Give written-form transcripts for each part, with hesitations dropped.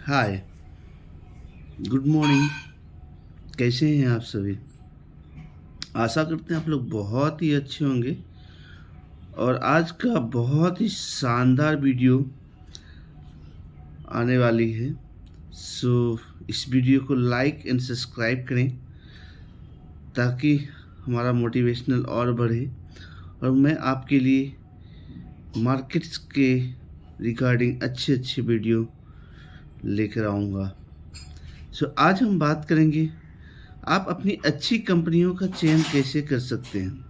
हाय, good morning. कैसे हैं आप सभी? आशा करते हैं आप लोग बहुत ही अच्छे होंगे। और आज का बहुत ही शानदार वीडियो आने वाली है। इस वीडियो को लाइक एंड सब्सक्राइब करें ताकि हमारा मोटिवेशनल और बढ़े और मैं आपके लिए मार्केट्स के रिगार्डिंग अच्छे अच्छे वीडियो लेकर आऊँगा। आज हम बात करेंगे आप अपनी अच्छी कंपनियों का चयन कैसे कर सकते हैं।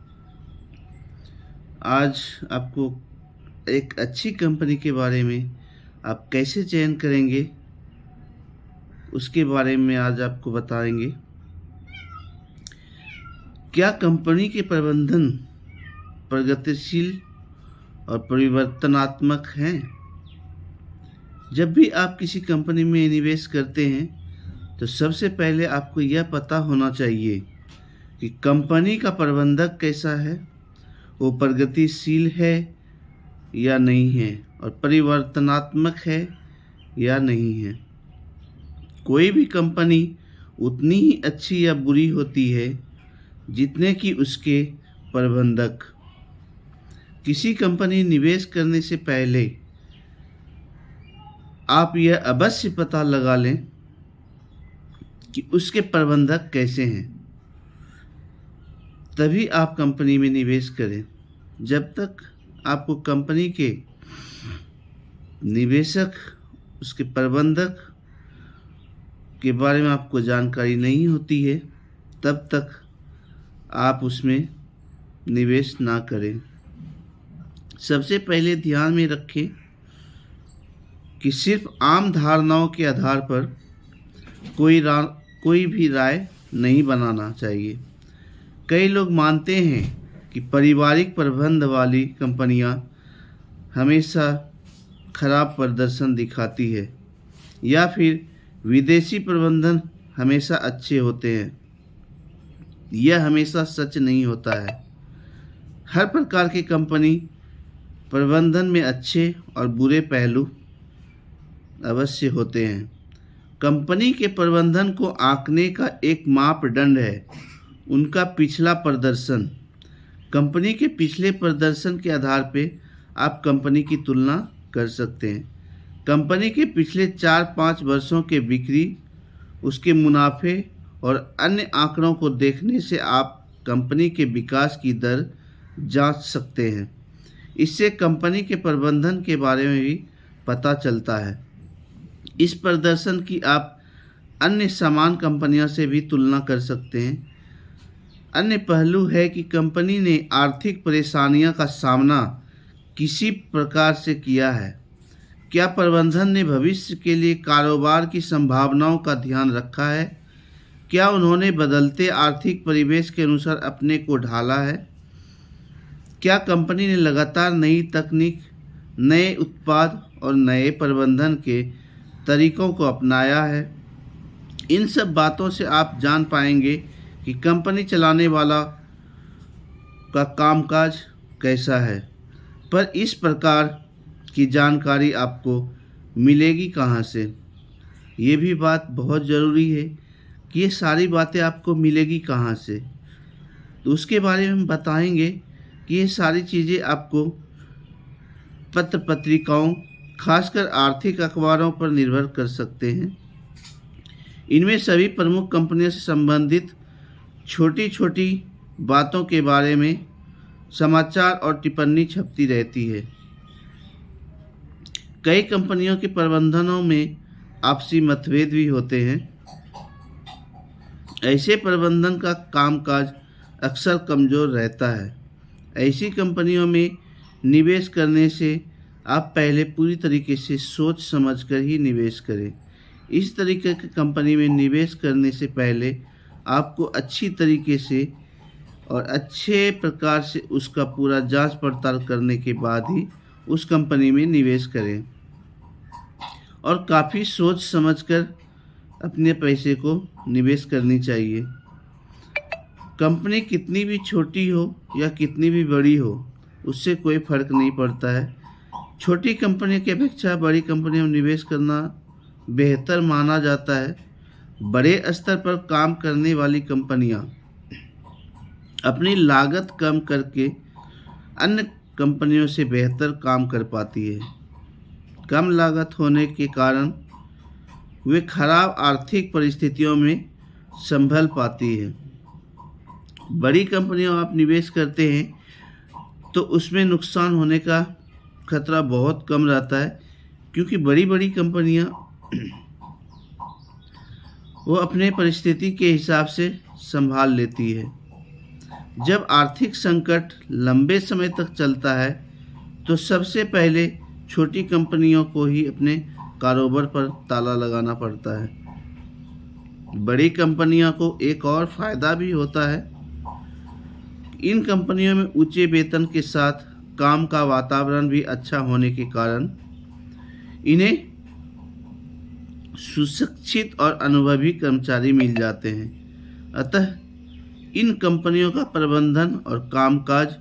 आज आपको एक अच्छी कंपनी के बारे में आप कैसे चयन करेंगे उसके बारे में आज आपको बताएंगे। क्या कंपनी के प्रबंधन प्रगतिशील और परिवर्तनात्मक हैं? जब भी आप किसी कंपनी में निवेश करते हैं तो सबसे पहले आपको यह पता होना चाहिए कि कंपनी का प्रबंधक कैसा है, वो प्रगतिशील है या नहीं है और परिवर्तनात्मक है या नहीं है। कोई भी कंपनी उतनी ही अच्छी या बुरी होती है जितने कि उसके प्रबंधक। किसी कंपनी निवेश करने से पहले आप यह अवश्य पता लगा लें कि उसके प्रबंधक कैसे हैं, तभी आप कंपनी में निवेश करें। जब तक आपको कंपनी के निवेशक, उसके प्रबंधक के बारे में आपको जानकारी नहीं होती है, तब तक आप उसमें निवेश ना करें। सबसे पहले ध्यान में रखें कि सिर्फ आम धारणाओं के आधार पर कोई भी राय नहीं बनाना चाहिए। कई लोग मानते हैं कि पारिवारिक प्रबंध वाली कंपनियां हमेशा खराब प्रदर्शन दिखाती है या फिर विदेशी प्रबंधन हमेशा अच्छे होते हैं। यह हमेशा सच नहीं होता है। हर प्रकार की कंपनी प्रबंधन में अच्छे और बुरे पहलू अवश्य होते हैं। कंपनी के प्रबंधन को आंकने का एक मापदंड है उनका पिछला प्रदर्शन। कंपनी के पिछले प्रदर्शन के आधार पर आप कंपनी की तुलना कर सकते हैं। कंपनी के पिछले 4-5 वर्षों के बिक्री, उसके मुनाफे और अन्य आंकड़ों को देखने से आप कंपनी के विकास की दर जांच सकते हैं। इससे कंपनी के प्रबंधन के बारे में भी पता चलता है। इस प्रदर्शन की आप अन्य समान कंपनियों से भी तुलना कर सकते हैं। अन्य पहलू है कि कंपनी ने आर्थिक परेशानियों का सामना किसी प्रकार से किया है। क्या प्रबंधन ने भविष्य के लिए कारोबार की संभावनाओं का ध्यान रखा है? क्या उन्होंने बदलते आर्थिक परिवेश के अनुसार अपने को ढाला है? क्या कंपनी ने लगातार नई तकनीक, नए उत्पाद और नए प्रबंधन के तरीकों को अपनाया है? इन सब बातों से आप जान पाएंगे कि कंपनी चलाने वाला का कामकाज कैसा है। पर इस प्रकार की जानकारी आपको मिलेगी कहाँ से? ये भी बात बहुत ज़रूरी है कि ये सारी बातें आपको मिलेगी कहाँ से। तो उसके बारे में हम बताएंगे कि ये सारी चीज़ें आपको पत्र पत्रिकाओं, खासकर आर्थिक अखबारों पर निर्भर कर सकते हैं। इनमें सभी प्रमुख कंपनियों से संबंधित छोटी छोटी बातों के बारे में समाचार और टिप्पणी छपती रहती है। कई कंपनियों के प्रबंधनों में आपसी मतभेद भी होते हैं। ऐसे प्रबंधन का कामकाज अक्सर कमज़ोर रहता है। ऐसी कंपनियों में निवेश करने से आप पहले पूरी तरीके से सोच समझकर ही निवेश करें। इस तरीके की कंपनी में निवेश करने से पहले आपको अच्छी तरीके से और अच्छे प्रकार से उसका पूरा जांच पड़ताल करने के बाद ही उस कंपनी में निवेश करें और काफ़ी सोच समझकर अपने पैसे को निवेश करनी चाहिए। कंपनी कितनी भी छोटी हो या कितनी भी बड़ी हो, उससे कोई फ़र्क नहीं पड़ता है। छोटी कंपनी की अपेक्षा बड़ी कंपनी में निवेश करना बेहतर माना जाता है। बड़े स्तर पर काम करने वाली कंपनियां अपनी लागत कम करके अन्य कंपनियों से बेहतर काम कर पाती है। कम लागत होने के कारण वे खराब आर्थिक परिस्थितियों में संभल पाती है। बड़ी कंपनियों आप निवेश करते हैं तो उसमें नुकसान होने का खतरा बहुत कम रहता है, क्योंकि बड़ी बड़ी कंपनियां वो अपने परिस्थिति के हिसाब से संभाल लेती है। जब आर्थिक संकट लंबे समय तक चलता है तो सबसे पहले छोटी कंपनियों को ही अपने कारोबार पर ताला लगाना पड़ता है। बड़ी कंपनियों को एक और फायदा भी होता है। इन कंपनियों में ऊंचे वेतन के साथ काम का वातावरण भी अच्छा होने के कारण इन्हें सुशिक्षित और अनुभवी कर्मचारी मिल जाते हैं। अतः इन कंपनियों का प्रबंधन और कामकाज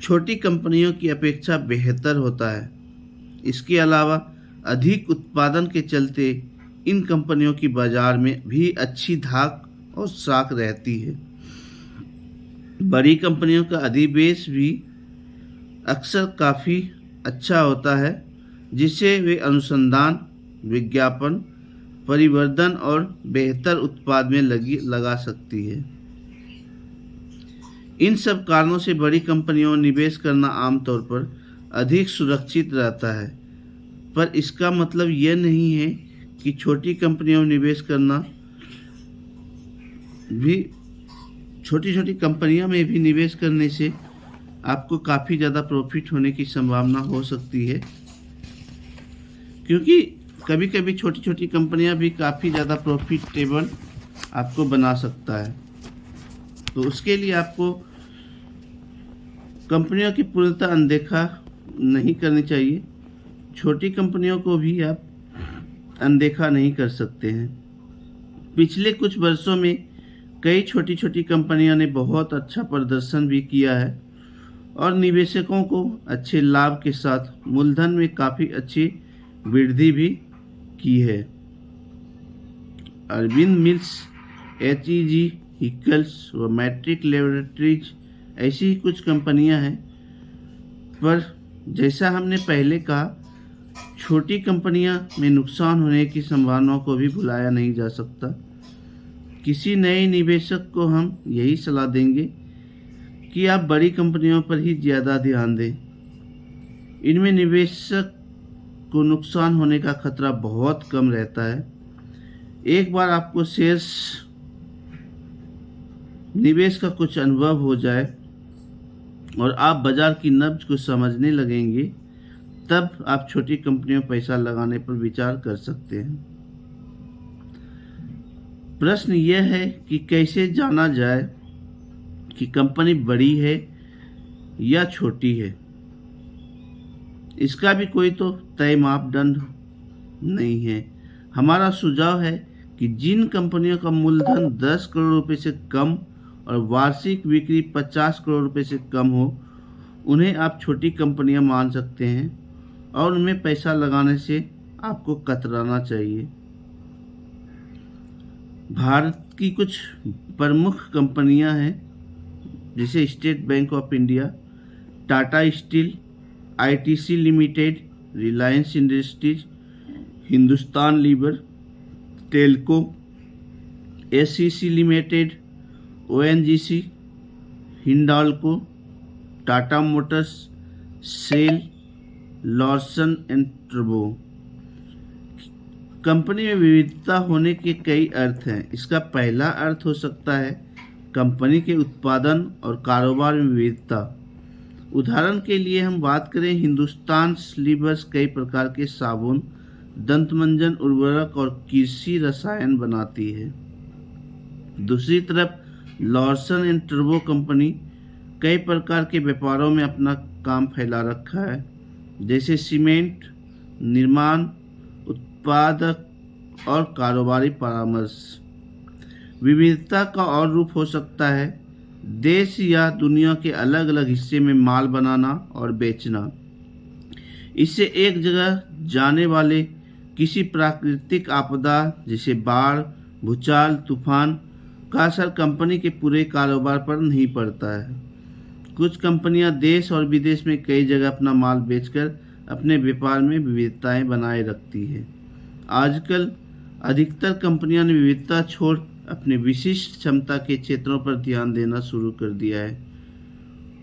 छोटी कंपनियों की अपेक्षा बेहतर होता है। इसके अलावा अधिक उत्पादन के चलते इन कंपनियों की बाजार में भी अच्छी धाक और साख रहती है। बड़ी कंपनियों का अधिशेष भी अक्सर काफ़ी अच्छा होता है, जिससे वे अनुसंधान, विज्ञापन, परिवर्धन और बेहतर उत्पाद में लगा सकती है। इन सब कारणों से बड़ी कंपनियों में निवेश करना आमतौर पर अधिक सुरक्षित रहता है, पर इसका मतलब यह नहीं है कि छोटी कंपनियों में निवेश करना भी छोटी कंपनियों में भी निवेश करने से आपको काफ़ी ज़्यादा प्रॉफिट होने की संभावना हो सकती है, क्योंकि कभी कभी छोटी कंपनियां भी काफ़ी ज़्यादा प्रॉफिटेबल आपको बना सकता है। तो उसके लिए आपको कंपनियों की पूर्णतः अनदेखा नहीं करनी चाहिए। छोटी कंपनियों को भी आप अनदेखा नहीं कर सकते हैं। पिछले कुछ वर्षों में कई छोटी कंपनियों ने बहुत अच्छा प्रदर्शन भी किया है और निवेशकों को अच्छे लाभ के साथ मूलधन में काफ़ी अच्छी वृद्धि भी की है। अरविंद मिल्स, HEG व्हीकल्स व मैट्रिक लैबोरेटरीज ऐसी ही कुछ कंपनियां हैं। पर जैसा हमने पहले कहा, छोटी कंपनियां में नुकसान होने की संभावनाओं को भी भुलाया नहीं जा सकता। किसी नए निवेशक को हम यही सलाह देंगे कि आप बड़ी कंपनियों पर ही ज़्यादा ध्यान दें। इनमें निवेशक को नुकसान होने का खतरा बहुत कम रहता है। एक बार आपको शेयर्स निवेश का कुछ अनुभव हो जाए और आप बाजार की नब्ज को समझने लगेंगे, तब आप छोटी कंपनियों में पैसा लगाने पर विचार कर सकते हैं। प्रश्न यह है कि कैसे जाना जाए कि कंपनी बड़ी है या छोटी है। इसका भी कोई तो तय मापदंड नहीं है। हमारा सुझाव है कि जिन कंपनियों का मूलधन 10 करोड़ रुपए से कम और वार्षिक बिक्री 50 करोड़ रुपए से कम हो, उन्हें आप छोटी कंपनियां मान सकते हैं और उनमें पैसा लगाने से आपको कतराना चाहिए। भारत की कुछ प्रमुख कंपनियां हैं, जैसे State Bank of India, Tata Steel, ITC Limited, Reliance Industries, Hindustan Lever, Telco, SCC Limited, ONGC, Hindalco, Tata Motors, SAIL, Larsen and टर्बो। कंपनी में विविधता होने के कई अर्थ हैं। इसका पहला अर्थ हो सकता है कंपनी के उत्पादन और कारोबार में विविधता। उदाहरण के लिए हम बात करें, हिंदुस्तान लीवर्स कई प्रकार के साबुन, दंतमंजन, उर्वरक और कृषि रसायन बनाती है। दूसरी तरफ लॉर्सन एंड टर्बो कंपनी कई प्रकार के व्यापारों में अपना काम फैला रखा है, जैसे सीमेंट, निर्माण, उत्पादक और कारोबारी परामर्श। विविधता का और रूप हो सकता है देश या दुनिया के अलग अलग हिस्से में माल बनाना और बेचना। इससे एक जगह जाने वाले किसी प्राकृतिक आपदा जैसे बाढ़, भूचाल, तूफान का असर कंपनी के पूरे कारोबार पर नहीं पड़ता है। कुछ कंपनियां देश और विदेश में कई जगह अपना माल बेचकर अपने व्यापार में विविधताएं बनाए रखती है। आजकल अधिकतर कंपनियों ने विविधता छोड़ अपने विशिष्ट क्षमता के क्षेत्रों पर ध्यान देना शुरू कर दिया है।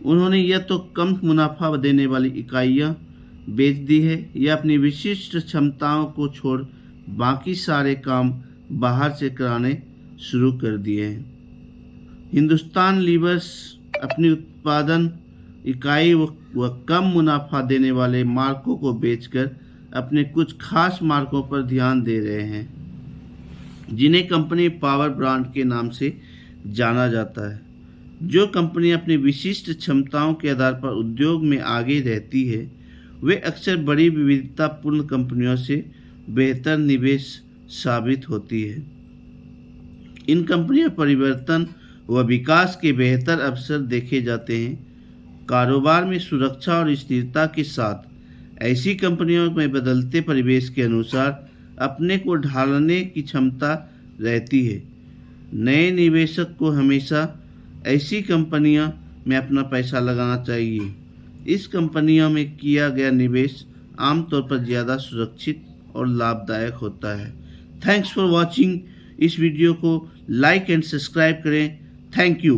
उन्होंने यह तो कम मुनाफा देने वाली इकाइयां बेच दी है या अपनी विशिष्ट क्षमताओं को छोड़ बाकी सारे काम बाहर से कराने शुरू कर दिए हैं। हिंदुस्तान लीवर्स अपनी उत्पादन इकाई व कम मुनाफा देने वाले मार्कों को बेचकर अपने कुछ खास मार्कों पर ध्यान दे रहे हैं, जिन्हें कंपनी पावर ब्रांड के नाम से जाना जाता है। जो कंपनी अपनी विशिष्ट क्षमताओं के आधार पर उद्योग में आगे रहती है, वे अक्सर बड़ी विविधतापूर्ण कंपनियों से बेहतर निवेश साबित होती है। इन कंपनियों परिवर्तन व विकास के बेहतर अवसर देखे जाते हैं। कारोबार में सुरक्षा और स्थिरता के साथ ऐसी कंपनियों में बदलते परिवेश के अनुसार अपने को ढालने की क्षमता रहती है। नए निवेशक को हमेशा ऐसी कंपनियों में अपना पैसा लगाना चाहिए। इस कंपनियों में किया गया निवेश आमतौर पर ज़्यादा सुरक्षित और लाभदायक होता है। Thanks for watching. इस वीडियो को लाइक एंड सब्सक्राइब करें। Thank you.